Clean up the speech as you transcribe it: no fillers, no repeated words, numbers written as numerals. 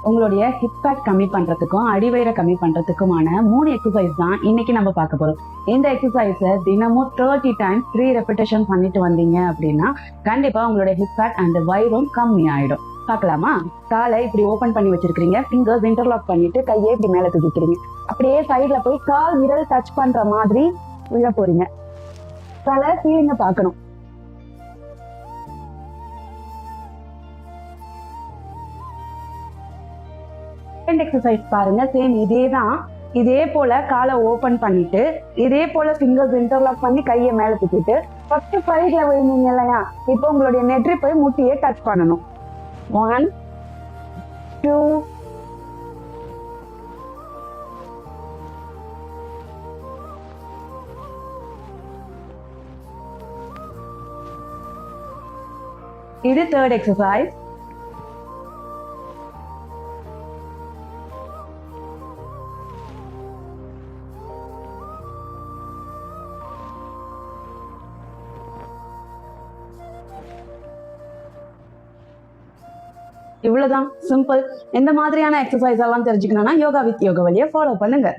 உங்களுடைய hip fat கம்மி பண்றதுக்கும் அடிவயிறை கம்மி பண்றதுக்குமான 3 எக்ஸசைஸ் தான் இன்னைக்கு நம்ம பார்க்க போறோம். இந்த எக்ஸசைஸை தினமும் 30 டைம்ஸ் 3 ரெப்பிடேஷன் பண்ணிட்டு வந்தீங்க அப்படின்னா கண்டிப்பா உங்களுடைய ஹிப் ஃபேட் அண்ட் வயிறும் கம்மி ஆயிடும். பார்க்கலாமா? காலை இப்படி ஓபன் பண்ணி வச்சிருக்கீங்க, ஃபிங்கர்ஸ் இன்டர்லாக் பண்ணிட்டு கையை இப்படி மேல தூக்கிக்கிறீங்க. அப்படியே சைட்ல போய் கால் விரல் டச் பண்ற மாதிரி விழ போறீங்க. தலை சீலிங்க பார்க்கணும். எக்ஸசைஸ் பாருங்க, சேம் இதே போல காலை ஓபன் பண்ணிட்டு இதே போல ஃபிங்கர்ஸ் இன்டர்லாக் பண்ணி கையை மேல தூக்கிட்டு ஃபர்ஸ்ட் சைட்ல விழுந்தீங்க இல்லையா, இப்போ உங்களுடைய நெற்றி போய் முட்டியை டச் பண்ணணும். 1 2 இது தேர்ட் எக்ஸசைஸ். இவ்வளவுதான், சிம்பிள். இந்த மாதிரியான எக்ஸசைஸ் எல்லாம் தெரிஞ்சுக்கணும்னா யோகா வித் யோகவலியை ஃபாலோ பண்ணுங்க.